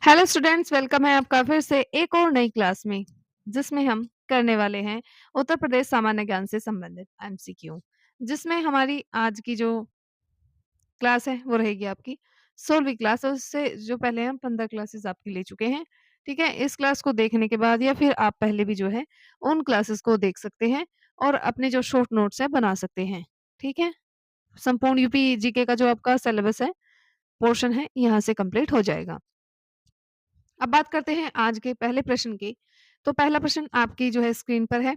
Hello students, welcome है आपका फिर से एक और नई क्लास में, जिसमें हम करने वाले हैं उत्तर प्रदेश सामान्य ज्ञान से संबंधित एमसीक्यू। जिसमें हमारी आज की जो क्लास है वो रहेगी आपकी 16वीं क्लास, और उससे जो पहले हम 15 क्लासेस आपकी ले चुके हैं। ठीक है, इस क्लास को देखने के बाद या फिर आप पहले भी जो है उन क्लासेस को देख सकते हैं और अपने जो शॉर्ट नोट्स है बना सकते हैं। ठीक है, संपूर्ण यूपी जीके का जो आपका सिलेबस है, पोर्शन है, यहाँ से कंप्लीट हो जाएगा। अब बात करते हैं आज के पहले प्रश्न की। तो पहला प्रश्न आपकी जो है स्क्रीन पर है।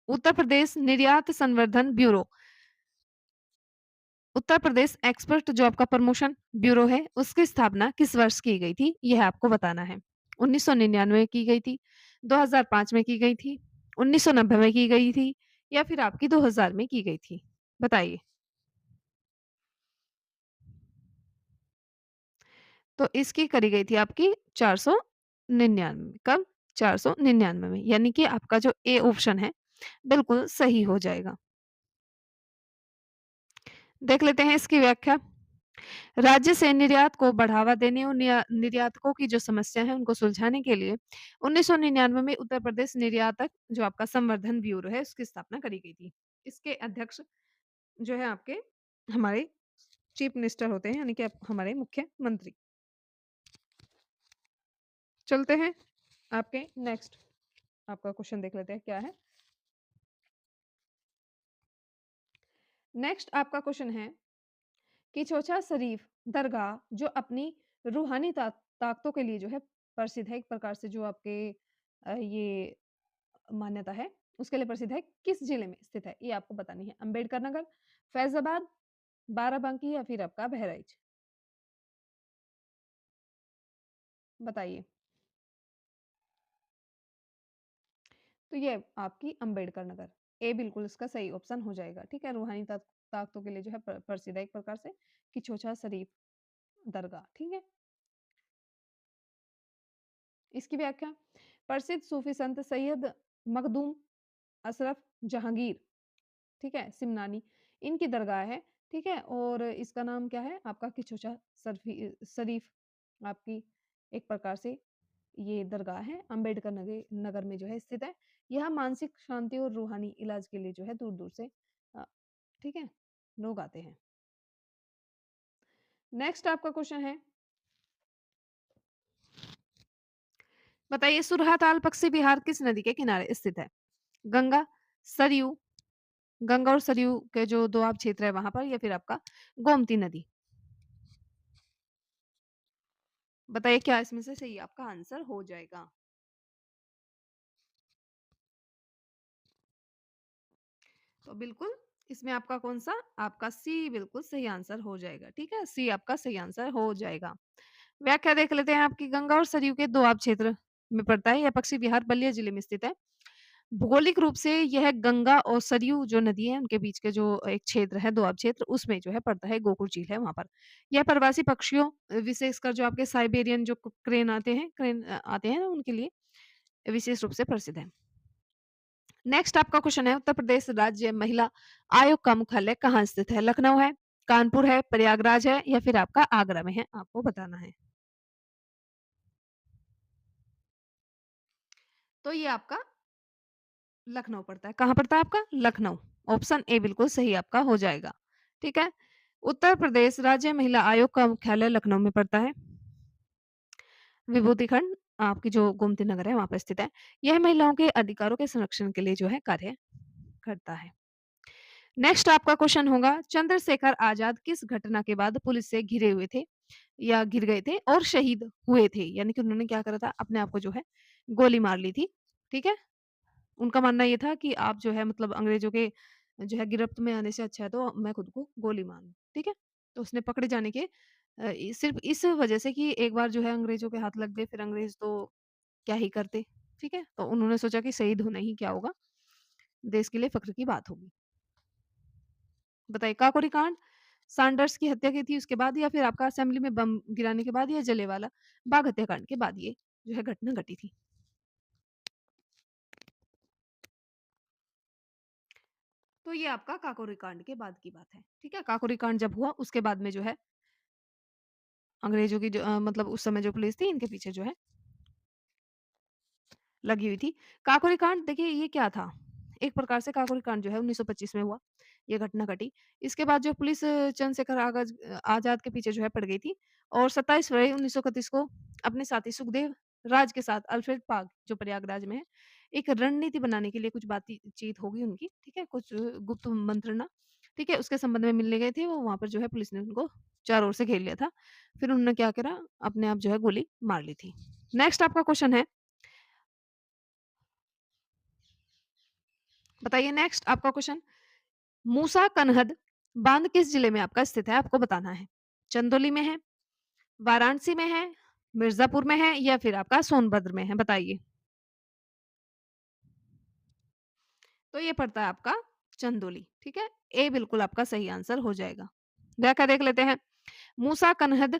उत्तर प्रदेश निर्यात संवर्धन ब्यूरो, उत्तर प्रदेश एक्सपर्ट जो आपका प्रमोशन ब्यूरो है, उसकी स्थापना किस वर्ष की गई थी, यह आपको बताना है। 1999 में की गई थी, 2005 में की गई थी, 1990 में की गई थी, या फिर आपकी 2000 में की गई थी। बताइए। तो इसकी करी गई थी आपकी 499, कब? 499 में, यानी कि आपका जो ए ऑप्शन है बिल्कुल सही हो जाएगा। देख लेते हैं इसकी व्याख्या। राज्य से निर्यात को बढ़ावा देने और निर्यातकों की जो समस्या है उनको सुलझाने के लिए 1999 में उत्तर प्रदेश निर्यातक जो आपका संवर्धन ब्यूरो है उसकी स्थापना करी गई थी। इसके अध्यक्ष जो है आपके हमारे चीफ मिनिस्टर होते हैं, यानी कि हमारे मुख्यमंत्री। चलते हैं आपके नेक्स्ट, आपका क्वेश्चन देख लेते हैं क्या है। नेक्स्ट आपका क्वेश्चन है कि चोचा शरीफ दरगाह जो अपनी रूहानी ताकतों के लिए जो है प्रसिद्ध है, एक प्रकार से जो आपके ये मान्यता है उसके लिए प्रसिद्ध है, किस जिले में स्थित है, ये आपको बतानी है। अंबेडकर नगर, फैजाबाद, बाराबंकी, या फिर आपका बहराइच। बताइए। तो ये आपकी अंबेडकर नगर, ए बिल्कुल इसका सही ऑप्शन हो जाएगा। ठीक है, रूहानी ताकतों के लिए जो है प्रसिद्ध है एक प्रकार से कि चोचा शरीफ दरगाह। ठीक है, इसकी व्याख्या। प्रसिद्ध सूफी संत सैयद मखदूम अशरफ जहांगीर, ठीक है, सिमनानी, इनकी दरगाह है। ठीक है, और इसका नाम क्या है आपका किचोचा शरीफ आपकी एक प्रकार से ये दरगाह है, अंबेडकर नगर नगर में जो है स्थित है। यह मानसिक शांति और रूहानी इलाज के लिए जो है दूर दूर से अ, ठीक है लोग आते हैं। नेक्स्ट आपका क्वेश्चन है, बताइए सुरहाताल पक्षी विहार किस नदी के किनारे स्थित है? गंगा, सरयू, गंगा और सरयू के जो दोआब क्षेत्र है वहां पर, या फिर आपका गोमती नदी। बताइए क्या इसमें से सही आपका आंसर हो जाएगा। तो बिल्कुल इसमें आपका कौन सा, आपका सी बिल्कुल सही आंसर हो जाएगा। ठीक है, सी आपका सही आंसर हो जाएगा। व्याख्या देख लेते हैं आपकी। गंगा और सरयू के दोआब क्षेत्र में पड़ता है। यह पक्षी विहार बलिया जिले में स्थित है। भौगोलिक रूप से यह गंगा और सरयू जो नदी है उनके बीच के जो एक क्षेत्र है, दोआब क्षेत्र, उसमें जो है पड़ता है। गोकुल झील है वहां पर। यह प्रवासी पक्षियों, विशेषकर जो आपके साइबेरियन जो क्रेन आते हैं, आते हैं ना, उनके लिए विशेष रूप से प्रसिद्ध है। नेक्स्ट आपका क्वेश्चन है, उत्तर प्रदेश राज्य महिला आयोग का मुख्यालय कहाँ स्थित है? लखनऊ है, कानपुर है, प्रयागराज है, या फिर आपका आगरा में है, आपको बताना है। तो ये आपका लखनऊ पड़ता है। कहाँ पड़ता है आपका? लखनऊ। ऑप्शन ए बिल्कुल सही आपका हो जाएगा। ठीक है, उत्तर प्रदेश राज्य महिला आयोग का मुख्यालय लखनऊ में पड़ता है। विभूति खंड आपकी जो गोमती नगर है वहां पर स्थित है। यह महिलाओं के अधिकारों के संरक्षण के लिए जो है कार्य करता है। नेक्स्ट आपका क्वेश्चन होगा, चंद्रशेखर आजाद किस घटना के बाद पुलिस से घिरे हुए थे या घिर गए थे और शहीद हुए थे? यानी कि उन्होंने क्या करा था, अपने आप को जो है गोली मार ली थी। ठीक है, उनका मानना ये था कि आप जो है मतलब अंग्रेजों के जो है गिरफ्त में आने से अच्छा है तो मैं खुद को गोली मार लूं। ठीक है, तो उसने पकड़े जाने के सिर्फ इस वजह से कि एक बार जो है अंग्रेजों के हाथ लग गए, फिर अंग्रेज तो क्या ही करते। ठीक है, तो उन्होंने सोचा कि शहीद होना ही क्या होगा, देश के लिए फख्र की बात होगी। बताइए, काकोरी कांड, सैंडर्स की हत्या की थी उसके बाद, या फिर आपका असेंबली में बम गिराने के बाद, या जलियांवाला बाग हत्याकांड के बाद ये जो है घटना घटी थी। तो ये आपका काकोरी कांड के बाद की बात है। ठीक है, काकोरी कांड जब हुआ उसके बाद में जो है अंग्रेजों की जो मतलब उस समय जो पुलिस थी इनके पीछे जो है लगी हुई थी। काकोरी कांड देखिए ये क्या था? एक प्रकार से काकोरी कांड जो है 1925 में हुआ, ये घटना घटी। इसके बाद जो पुलिस चंद्रशेखर आज़ाद के पीछे जो है पड़ गई थी और 27 फरवरी 1931 को अपने साथी सुखदेव राज के साथ अल्फ्रेड पार्क जो प्रयागराज में है, एक रणनीति बनाने के लिए कुछ बातचीत होगी उनकी, ठीक है? कुछ गुप्त मंत्रणा, ठीक है? उसके संबंध में मिलने गए थे वो वहाँ पर जो है पुलिस ने उनको चारों ओर से घेर लिया था। फिर उन्होंने क्या करा, अपने आप जो है गोली मार ली थी। नेक्स्ट आपका क्वेश्चन है बताइए नेक्स्ट आपका क्वेश्चन मूसा कनहद बांध किस जिले में आपका स्थित है आपको बताना है चंदौली में है वाराणसी में है मिर्जापुर में है या फिर आपका सोनभद्र में है बताइए तो ये पड़ता है आपका चंदौली ठीक है ए बिल्कुल आपका सही आंसर हो जाएगा व्याख्या देख लेते हैं मूसा कनहद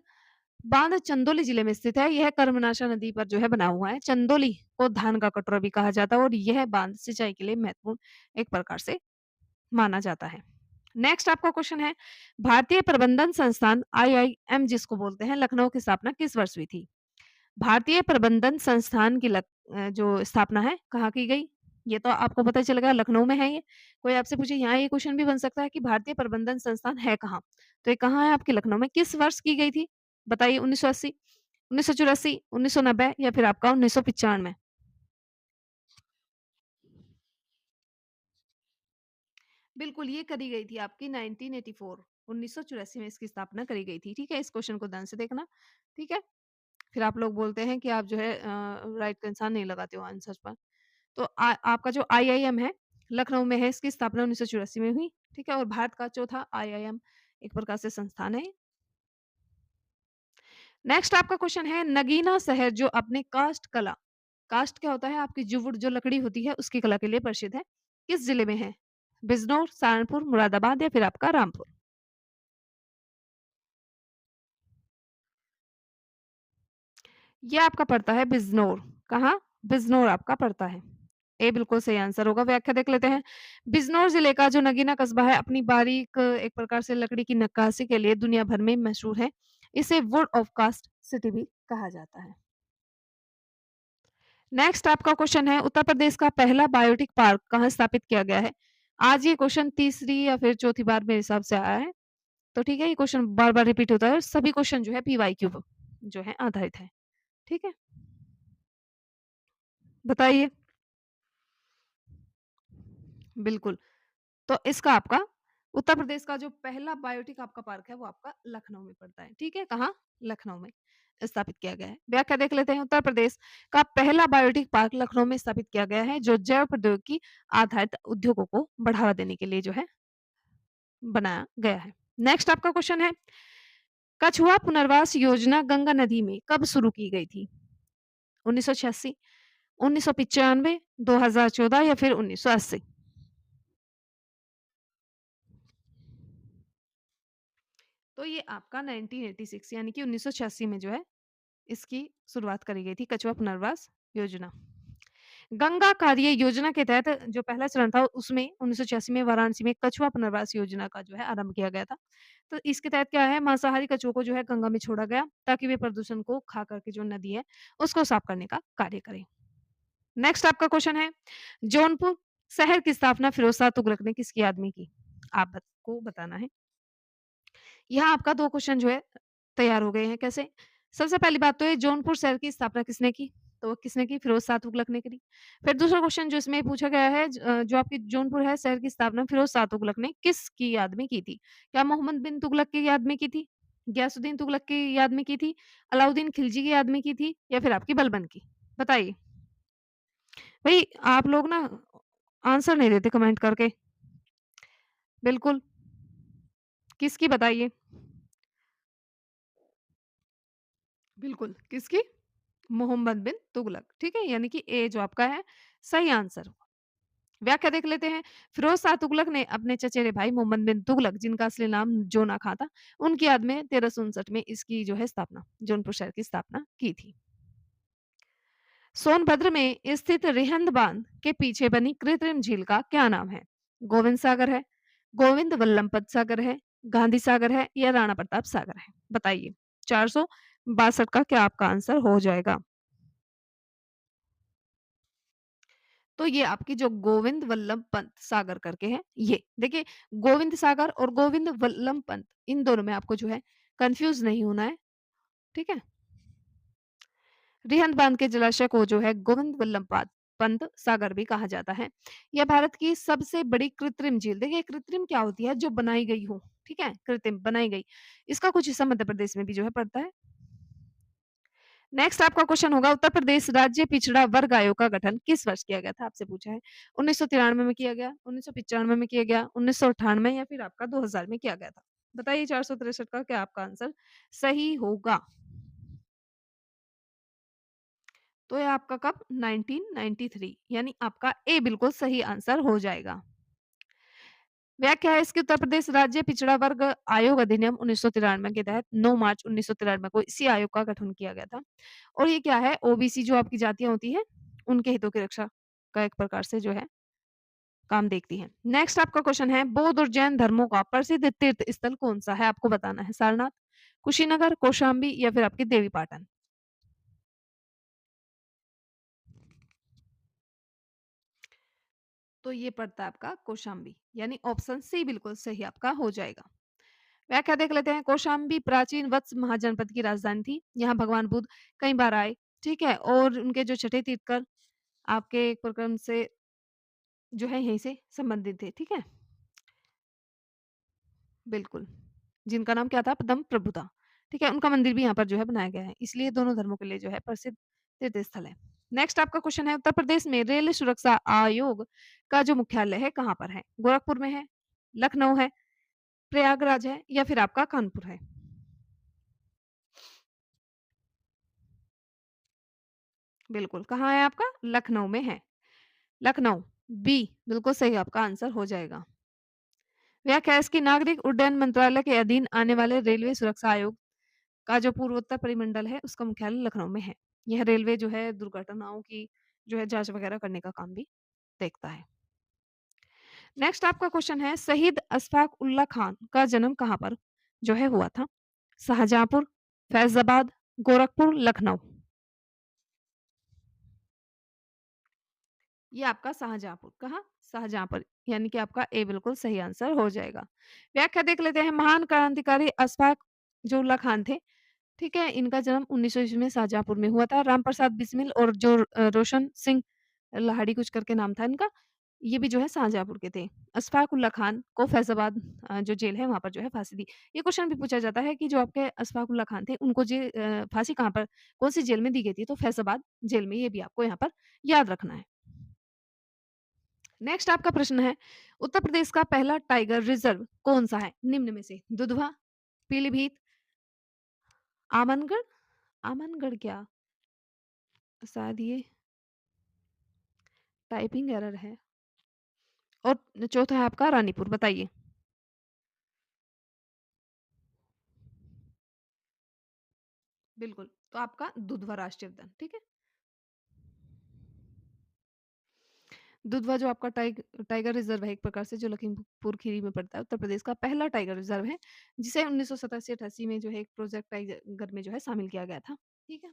बांध चंदौली जिले में स्थित है यह कर्मनाशा नदी पर जो है बना हुआ है चंदौली को धान का कटोरा भी कहा जाता है और यह बांध सिंचाई के लिए महत्वपूर्ण एक प्रकार से माना जाता है नेक्स्ट आपका क्वेश्चन है भारतीय प्रबंधन संस्थान आईआईएम जिसको बोलते हैं लखनऊ की स्थापना किस वर्ष हुई थी भारतीय प्रबंधन संस्थान की जो स्थापना है कहाँ की गई ये तो आपको पता चलेगा लखनऊ में है ये कोई आपसे पूछे यहाँ ये क्वेश्चन भी बन सकता है कि भारतीय प्रबंधन संस्थान है कहाँ तो ये कहाँ है आपके लखनऊ में किस वर्ष की गई थी बताइए 1980 1984 1990 या फिर आपका 1995 बिल्कुल, ये करी गई थी आपकी 1984 1984 में इसकी स्थापना करी गई थी, ठीक है? इस क्वेश्चन को ध्यान से देखना, ठीक है? फिर आप लोग बोलते हैं कि आप जो है राइट का निशान नहीं लगाते हो आंसर पर। तो आपका जो आईआईएम है, लखनऊ में है, इसकी स्थापना 1984 में हुई, ठीक है? और भारत का चौथा आईआईएम एक प्रकार से संस्थान है। नेक्स्ट आपका क्वेश्चन है नगीना शहर जो अपने कास्ट क्या होता है आपकी जुवुड जो लकड़ी होती है उसकी कला के लिए प्रसिद्ध है किस जिले में है बिजनौर सहारनपुर मुरादाबाद या फिर आपका रामपुर ये आपका पड़ता है बिजनौर कहाँ बिजनौर आपका पड़ता है ए बिल्कुल सही आंसर होगा व्याख्या देख लेते हैं बिजनौर जिले का जो नगीना कस्बा है अपनी बारीक एक प्रकार से लकड़ी की नक्काशी के लिए दुनिया भर में मशहूर है इसे वुड ऑफ कास्ट सिटी भी कहा जाता है नेक्स्ट आपका क्वेश्चन है उत्तर प्रदेश का पहला बायोटिक पार्क कहाँ स्थापित किया गया है आज ये क्वेश्चन तीसरी या फिर चौथी बार मेरे हिसाब से आया है तो ठीक है ये क्वेश्चन बार बार रिपीट होता है सभी क्वेश्चन जो है पीवाईक्यू जो है आधारित है ठीक है बताइए बिल्कुल तो इसका आपका उत्तर प्रदेश का जो पहला बायोटिक आपका पार्क है वो आपका लखनऊ में पड़ता है ठीक है कहाँ लखनऊ में स्थापित किया गया है व्याख्या देख लेते हैं उत्तर प्रदेश का पहला बायोटिक पार्क लखनऊ में स्थापित किया गया है जो जैव प्रौद्योगिकी आधारित उद्योगों को बढ़ावा देने के लिए जो है बनाया गया है नेक्स्ट आपका क्वेश्चन है कछुआ पुनर्वास योजना गंगा नदी में कब शुरू की गई थी 1986 1995 2014 या फिर 1980 तो ये आपका 1986 यानी कि 1986 में जो है इसकी शुरुआत करी गई थी कछुआ पुनर्वास योजना। गंगा कार्य योजना के तहत जो पहला चरण था उसमें 1986 में वाराणसी में कछुआ पुनर्वास योजना का जो है आरंभ किया गया था। तो इसके तहत क्या है मांसाहारी कछुओं को जो है गंगा में छोड़ा गया ताकि वे प्रदूषण को खा करके जो नदी है उसको साफ करने का कार्य करें। नेक्स्ट आपका क्वेश्चन है जौनपुर शहर की स्थापना फिरोज शाह तुगलक ने किसकी याद में की? आपको बताना है। यहाँ आपका 2 क्वेश्चन जो है तैयार हो गए हैं, कैसे? सबसे पहली बात तो ये जौनपुर शहर की स्थापना किसने की? तो किसने की? फिरोज़ शाह तुगलक ने करी। फिर दूसरा क्वेश्चन जो इसमें पूछा गया है जो आपकी जौनपुर है शहर की स्थापना फिरोज़ शाह तुगलक ने किसकी याद में की थी? क्या मोहम्मद बिन तुगलक की याद में की थी? गयासुद्दीन तुगलक की याद में की थी? अलाउद्दीन खिलजी की याद में की थी? या फिर आपकी बलबन की? बताइए। भई आप लोग ना आंसर नहीं देते कमेंट करके। बिल्कुल, किसकी बताइए? बिल्कुल, किसकी? मोहम्मद बिन तुगलक, ठीक है? यानी कि ए जो आपका है सही आंसर। व्याख्या देख लेते हैं। फिरोज़ शाह तुगलक ने अपने चचेरे भाई मोहम्मद बिन तुगलक जिनका असली नाम जोना खां था, उनकी याद में 1359 में इसकी जो है स्थापना जौनपुर शहर की स्थापना की थी। सोनभद्र में स्थित रिहंद बांध के पीछे बनी कृत्रिम झील का क्या नाम है? गोविंद सागर है, गोविंद वल्लभ पंत सागर है, गांधी सागर है या राणा प्रताप सागर है? बताइए। 462 का क्या आपका आंसर हो जाएगा? तो ये आपकी जो गोविंद वल्लभ पंत सागर करके है ये। देखिए गोविंद सागर और गोविंद वल्लभ पंत इन दोनों में आपको जो है कन्फ्यूज़ नहीं होना है, ठीक है? रिहंद बांध के जलाशय को जो है गोविंद वल्लभ पंत सागर भी कहा जाता है। यह भारत की सबसे बड़ी कृत्रिम झील देखिए कृत्रिम क्या होती है? जो बनाई गई हो, ठीक है? कृत्रिम बनाई गई। इसका कुछ हिस्सा मध्य प्रदेश में भी जो है पड़ता है। नेक्स्ट आपका क्वेश्चन होगा उत्तर प्रदेश राज्य पिछड़ा वर्ग आयोग का गठन किस वर्ष किया गया था? आपसे पूछा है। 1993 में किया गया, 1995 में किया गया, 1998 या फिर आपका 2000 में किया गया था? बताइए 463 का क्या आपका आंसर सही होगा? तो ये आपका कब 1993 यानी आपका ए बिल्कुल सही आंसर हो जाएगा। व्याख्या है इसकी उत्तर प्रदेश राज्य पिछड़ा वर्ग आयोग अधिनियम 1993 के तहत 9 मार्च 1993 को इसी आयोग का गठन किया गया था। और ये क्या है ओबीसी जो आपकी जातियाँ होती हैं, उनके हितों की रक्षा का एक प्रकार से जो है काम देखती है। नेक्स्ट आपका क्वेश्चन है बौद्ध और जैन धर्मों का प्रसिद्ध तीर्थ स्थल कौन-सा है? आपको बताना है सारनाथ, कुशीनगर, कौशाम्बी या फिर आपकी देवीपाटन? तो ये पड़ता है आपका कौशाम्बी यानी ऑप्शन सी बिल्कुल सही आपका हो जाएगा। व्याख्या देख लेते हैं कौशाम्बी प्राचीन वत्स महाजनपद की राजधानी थी। यहाँ भगवान बुद्ध कई बार आए, ठीक है? और उनके जो छठे तीर्थंकर आपके एक प्रक्रम से जो है यहीं से संबंधित थे, ठीक है? बिल्कुल, जिनका नाम क्या था? पद्म प्रभु था, ठीक है? उनका मंदिर भी यहाँ पर जो है बनाया गया है, इसलिए दोनों धर्मों के लिए जो है प्रसिद्ध तीर्थ स्थल है। नेक्स्ट आपका क्वेश्चन है उत्तर प्रदेश में रेल सुरक्षा आयोग का जो मुख्यालय है कहाँ पर है? गोरखपुर में है, लखनऊ है, प्रयागराज है या फिर आपका कानपुर है? बिल्कुल, कहाँ है आपका? लखनऊ में है। लखनऊ, बी बिल्कुल सही आपका आंसर हो जाएगा। व्याख्या है इसकी नागरिक उड्डयन मंत्रालय के अधीन आने वाले रेलवे सुरक्षा आयोग का जो पूर्वोत्तर परिमंडल है उसका मुख्यालय लखनऊ में है। यह रेलवे जो है दुर्घटनाओं की जो है जाँच वगैरह करने का काम भी देखता है। नेक्स्ट आपका क्वेश्चन है शहीद अशफाक उल्ला खान का जन्म कहाँ पर जो है हुआ था? शाहजहाँपुर, फैज़ाबाद, गोरखपुर, लखनऊ। ये आपका शाहजहाँपुर, कहाँ? शाहजहाँपुर, यानी कि आपका ए बिल्कुल सही आंसर हो जाएगा। व्याख्या देख लेते हैं महान क्रांतिकारी अशफाक जो उल्ला खान थे, ठीक है? इनका जन्म 1900 ईस्वी में शाहजहाँपुर में हुआ था। रामप्रसाद बिस्मिल और जो रोशन सिंह लाहिड़ी कुछ करके नाम था इनका, ये भी जो है शाहजहाँपुर के थे। अशफाक उल्ला खान को फैज़ाबाद जो जेल है वहाँ पर जो है फांसी दी। ये क्वेश्चन भी पूछा जाता है कि जो आपके अशफाक उल्ला खान थे उनको फांसी कहाँ पर कौन-सी जेल में दी गई थी? तो फैज़ाबाद जेल में, ये भी आपको यहाँ पर याद रखना है। नेक्स्ट आपका प्रश्न है उत्तर प्रदेश का पहला टाइगर रिजर्व कौन सा है निम्न में से? दुधवा, पीलीभीत, आमनगढ़, आमनगढ़ क्या? शायद ये टाइपिंग एरर है। और चौथा है आपका रानीपुर, बताइए। बिल्कुल, तो आपका दुधवा राष्ट्रीय उद्यान, ठीक है? दुधवा जो आपका टाइगर रिजर्व है एक प्रकार से जो लखीमपुर खीरी में पड़ता है, उत्तर प्रदेश का पहला टाइगर रिजर्व है, जिसे 1987-88 में जो है एक प्रोजेक्ट टाइगर में जो है शामिल किया गया था, ठीक है?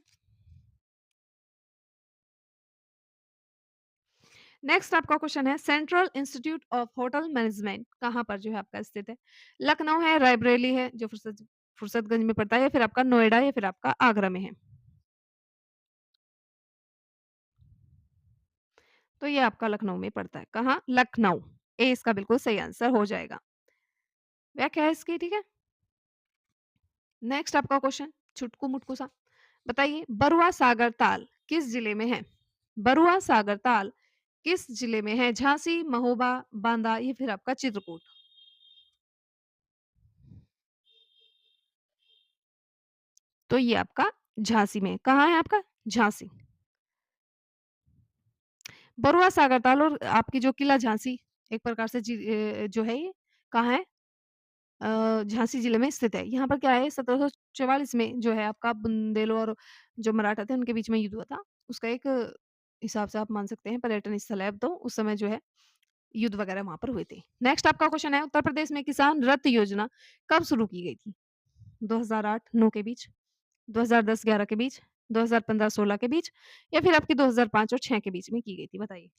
नेक्स्ट आपका क्वेश्चन है central institute of hotel management कहाँ पर जो है आपका स्थित है? लखनऊ है, रायबरेली है जो फुर्सतगंज में पड़ता है या फिर आपका नोएडा या फिर आपका आगरा में है? तो ये आपका लखनऊ में पड़ता है। कहाँ? लखनऊ। ए इसका बिल्कुल सही आंसर हो जाएगा। व्याख्या है इसकी, ठीक है? नेक्स्ट आपका क्वेश्चन छुटकू-मुटकू सा। बताइए बरुआ सागर ताल किस जिले में है? बरुआ सागर ताल किस जिले में है? झांसी, महोबा, बांदा या फिर आपका चित्रकूट? तो ये आपका झांसी में है। कहाँ है आपका? झांसी। बरुआ सागर ताल और आपकी जो किला झांसी एक प्रकार से जो है ये कहाँ है? झांसी जिले में स्थित है। यहाँ पर क्या है 1744 में जो है आपका बुंदेलो और जो मराठा थे उनके बीच में युद्ध हुआ था। उसका एक हिसाब से आप मान सकते हैं पर्यटन स्थल है अब तो, उस समय जो है युद्ध वगैरह वहाँ पर हुए थे। नेक्स्ट आपका क्वेश्चन है उत्तर प्रदेश में किसान रथ योजना कब शुरू की गई थी? 2008-9 के बीच? 2010-11 के बीच, 2015-16 के बीच या फिर आपकी 2005 और 6 के बीच में की गई थी? बताइए।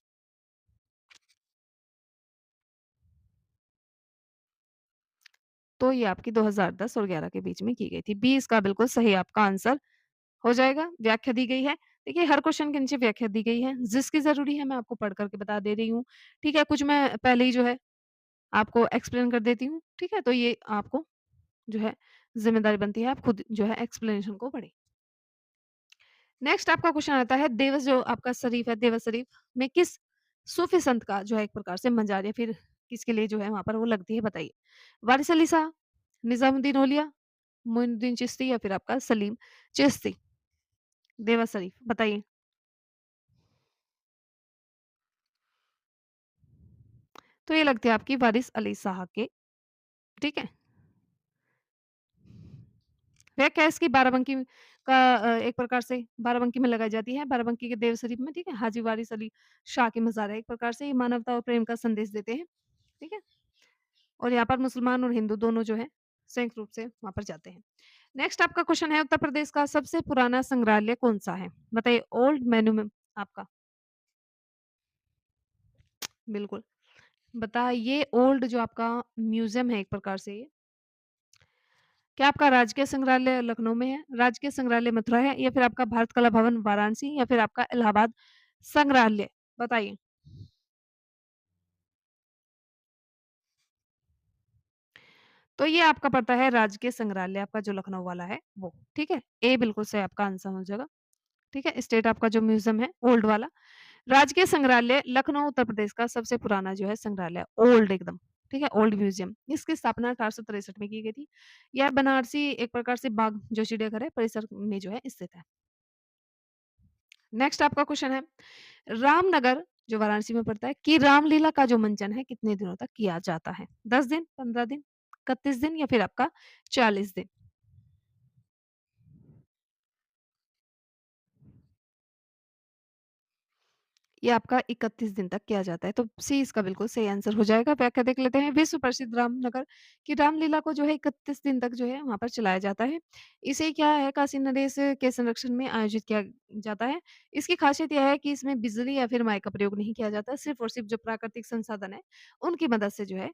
तो ये आपकी 2010 और 11 के बीच में की गई थी। बी इसका बिल्कुल सही आपका आंसर हो जाएगा, व्याख्या दी गई है। देखिए हर क्वेश्चन के नीचे व्याख्या दी गई है, जिसकी ज़रूरी है मैं आपको पढ़ कर के बता दे रही हूँ, ठीक है? कुछ मैं पहले ही जो है आपको एक्सप्लेन कर देती हूँ, ठीक है? तो ये आपको जो है ज़िम्मेदारी बनती है, आप खुद जो है एक्सप्लेनेशन को पढ़ें। नेक्स्ट आपका क्वेश्चन आता है देवस जो आपका शरीफ है, देवस शरीफ में किस सूफी संत का जो है एक प्रकार से मज़ार या फिर किसके लिए जो है वहाँ पर वो लगती है बताइए? वारिस अली शाह, निज़ामुद्दीन औलिया, मोइनुद्दीन चिश्ती या फिर आपका सलीम चिश्ती? देवस शरीफ बताइए। तो ये लगती है आपकी वारिस अली शाह के, ठीक है? व्याख्या इसकी बाराबंकी का एक प्रकार से बाराबंकी में लगाई जाती है। बाराबंकी के देव शरीफ में, ठीक है? हाजी वारिस अली शाह की मज़ार है। एक प्रकार से ये मानवता और प्रेम का संदेश देते हैं, ठीक है? और यहाँ पर मुसलमान और हिंदू दोनों जो है संयुक्त रूप से वहाँ पर जाते हैं। नेक्स्ट आपका क्वेश्चन है उत्तर प्रदेश का सबसे पुराना संग्रहालय कौन-सा है? बताइए ओल्ड मेन्यू में आपका बिल्कुल। बताइए ओल्ड जो आपका म्यूज़ियम है एक प्रकार से ये, क्या आपका राजकीय संग्रहालय लखनऊ में है, राजकीय संग्रहालय मथुरा है या फिर आपका भारत कला भवन वाराणसी या फिर आपका इलाहाबाद संग्रहालय? बताइए। तो ये आपका पड़ता है राजकीय संग्रहालय आपका जो लखनऊ वाला है वो, ठीक है? ए बिल्कुल सही आपका आंसर हो जाएगा, ठीक है? स्टेट आपका जो म्यूज़ियम है ओल्ड वाला, राजकीय संग्रहालय लखनऊ उत्तर प्रदेश का सबसे पुराना जो है संग्रहालय ओल्ड एकदम, ठीक है? ओल्ड म्यूज़ियम इसकी स्थापना 1863 में की गई थी। यह बनारसी एक प्रकार से बाग जो चिड़ियाघर है परिसर में जो है स्थित है। नेक्स्ट आपका क्वेश्चन है रामनगर जो वाराणसी में पड़ता है कि रामलीला का जो मंचन है कितने दिनों तक किया जाता है? 10 दिन, 15 दिन, 31 दिन या फिर आपका 40 दिन? ये आपका 31 दिन तक किया जाता है, तो सी इसका बिल्कुल सही आंसर हो जाएगा। व्याख्या देख लेते हैं, विश्व प्रसिद्ध रामनगर की रामलीला को जो है 31 दिन तक जो है वहाँ पर चलाया जाता है। इसे क्या है काशी नरेश के संरक्षण में आयोजित किया जाता है। इसकी खासियत यह है कि इसमें बिजली या फिर माइक का प्रयोग नहीं किया जाता, सिर्फ़ और सिर्फ़ जो प्राकृतिक संसाधन है, उनकी मदद से जो है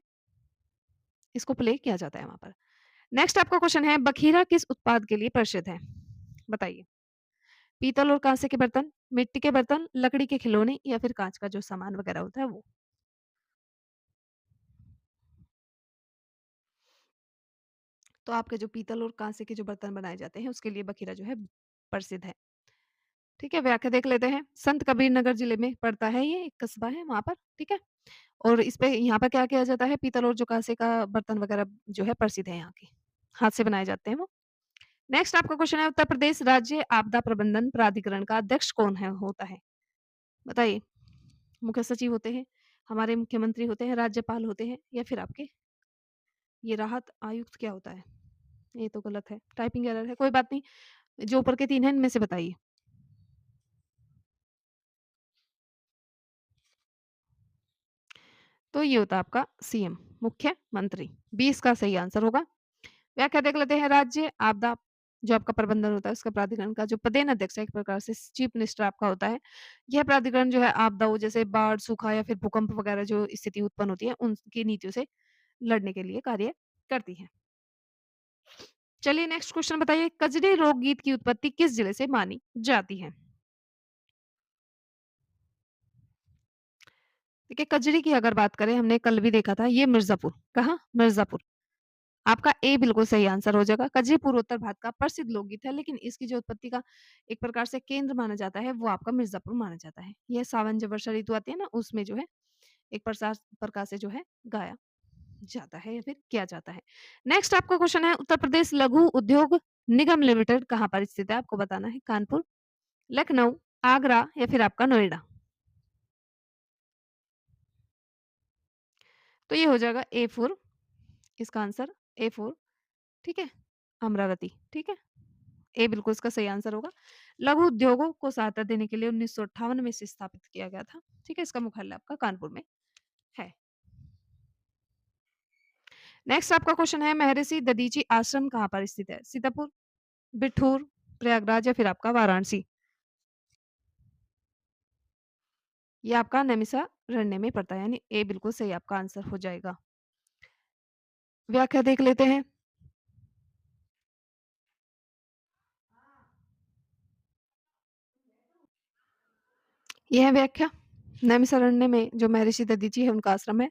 इसको प्ले किया जाता है वहाँ पर। नेक्स्ट आपका क्वेश्चन है बखीरा किस उत्पाद के लिए प्रसिद्ध है? बताइए। पीतल और काँसे के बर्तन, मिट्टी के बर्तन, लकड़ी के खिलौने या फिर काँच का जो सामान वगैरह होता है वो? तो आपके जो पीतल और काँसे के जो बर्तन बनाए जाते हैं उसके लिए बखीरा जो है प्रसिद्ध है। ठीक है, व्याख्या देख लेते हैं। संत कबीर नगर जिले में पड़ता है ये, एक कस्बा है वहाँ पर, ठीक है? और इस पे यहाँ पर क्या किया जाता है पीतल और जो काँसे का बर्तन वगैरह जो है प्रसिद्ध है यहाँ के। हाथ से बनाए जाते हैं वो। नेक्स्ट आपका क्वेश्चन है उत्तर प्रदेश राज्य आपदा प्रबंधन प्राधिकरण का अध्यक्ष कौन है होता है? बताइए। मुख्य सचिव होते हैं, हमारे मुख्यमंत्री होते हैं, राज्यपाल होते हैं या फिर आपके ये राहत आयुक्त क्या होता है? ये तो गलत है, टाइपिंग एरर है, कोई बात नहीं। जो ऊपर के 3 हैं इनमें से बताइए। तो ये होता है आपका सीएम, मुख्यमंत्री। बी इसका सही आंसर होगा। व्याख्या देख लेते हैं राज्य आपदा जो आपका प्रबंधन होता है उसका प्राधिकरण का जो पदेन अध्यक्ष है एक प्रकार से चीफ मिनिस्टर आपका होता है। यह प्राधिकरण जो है आपदाओं जैसे बाढ़, सूखा या फिर भूकंप वगैरह जो स्थिति उत्पन्न होती है उनकी नीतियों से लड़ने के लिए कार्य करती है। चलिए नेक्स्ट क्वेश्चन बताइए कजरी लोक गीत की उत्पत्ति किस जिले से मानी जाती है? देखिए कजरी की अगर बात करें हमने कल भी देखा था ये मिर्जापुर, कहाँ? मिर्जापुर। आपका ए बिल्कुल सही आंसर हो जाएगा। कजरी पूर्वोत्तर भारत का प्रसिद्ध लोकगीत है, लेकिन इसकी जो उत्पत्ति का एक प्रकार से केंद्र माना जाता है, वो आपका मिर्ज़ापुर माना जाता है। यह सावन जब वर्षा ऋतु आती है ना, उसमें जो है एक प्रकार से जो है गाया जाता है या फिर किया जाता है। नेक्स्ट आपका क्वेश्चन है उत्तर प्रदेश लघु उद्योग निगम लिमिटेड कहाँ पर स्थित है? आपको बताना है। कानपुर, लखनऊ, आगरा या फिर आपका नोएडा? तो ये हो जाएगा ए फॉर इसका आंसर ए फॉर ठीक है? अमरावती, ठीक है? ए बिल्कुल इसका सही आंसर होगा। लघु उद्योगों को सहायता देने के लिए 1958 में इसे स्थापित किया गया था। ठीक है, इसका मुख्यालय आपका कानपुर में है। नेक्स्ट आपका क्वेश्चन है महर्षि दधीची आश्रम कहाँ पर स्थित है? सीतापुर, बिठूर, प्रयागराज या फिर आपका वाराणसी? ये आपका नैमिषारण्य में पड़ता है, यानी ए बिल्कुल सही आपका आंसर हो जाएगा। व्याख्या देख लेते हैं। यह व्याख्या नैमिषारण्य में जो महर्षि दधीचि है उनका आश्रम है।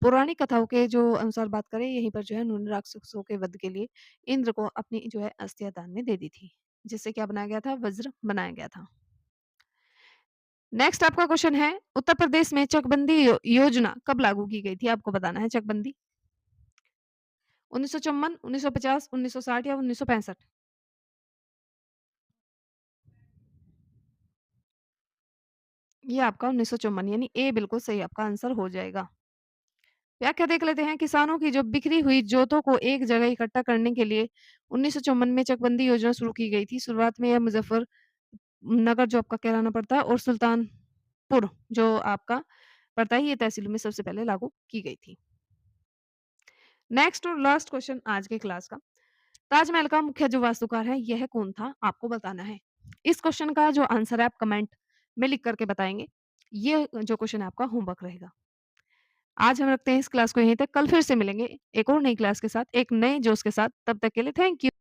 पौराणिक कथाओं के जो अनुसार बात करें, यहीं पर जो है उन्होंने राक्षसों के वध के लिए इंद्र को अपनी जो है अस्थियाँ दान में दे दी थी, जिससे क्या बनाया गया था? वज्र बनाया गया था। नेक्स्ट आपका क्वेश्चन है, उत्तर प्रदेश में चकबंदी योजना कब लागू की गई थी? आपको बताना है चकबंदी। 1954, 1950, 1960 या 1965? ये आपका 1954 यानी ए बिल्कुल सही आपका आंसर हो जाएगा। व्याख्या देख लेते हैं। किसानों की जो बिखरी हुई जोतों को एक जगह इकट्ठा करने के लिए 1954 में चकबंदी योजना शुरू की गई थी। शुरुआत में यह मुजफ्फरनगर जो आपका कहलाना पड़ता है और सुल्तानपुर जो आपका पड़ता है, ये तहसीलों में सबसे पहले लागू की गई थी। नेक्स्ट और लास्ट क्वेश्चन आज की क्लास का, ताजमहल का मुख्य जो वास्तुकार है यह कौन था? आपको बताना है। इस क्वेश्चन का जो आंसर है आप कमेंट में लिख करके बताएंगे। ये जो क्वेश्चन है आपका होमवर्क रहेगा। आज हम रखते हैं इस क्लास को यहीं तक। कल फिर से मिलेंगे एक और नई क्लास के साथ, एक नए जोश के साथ। तब तक के लिए थैंक यू।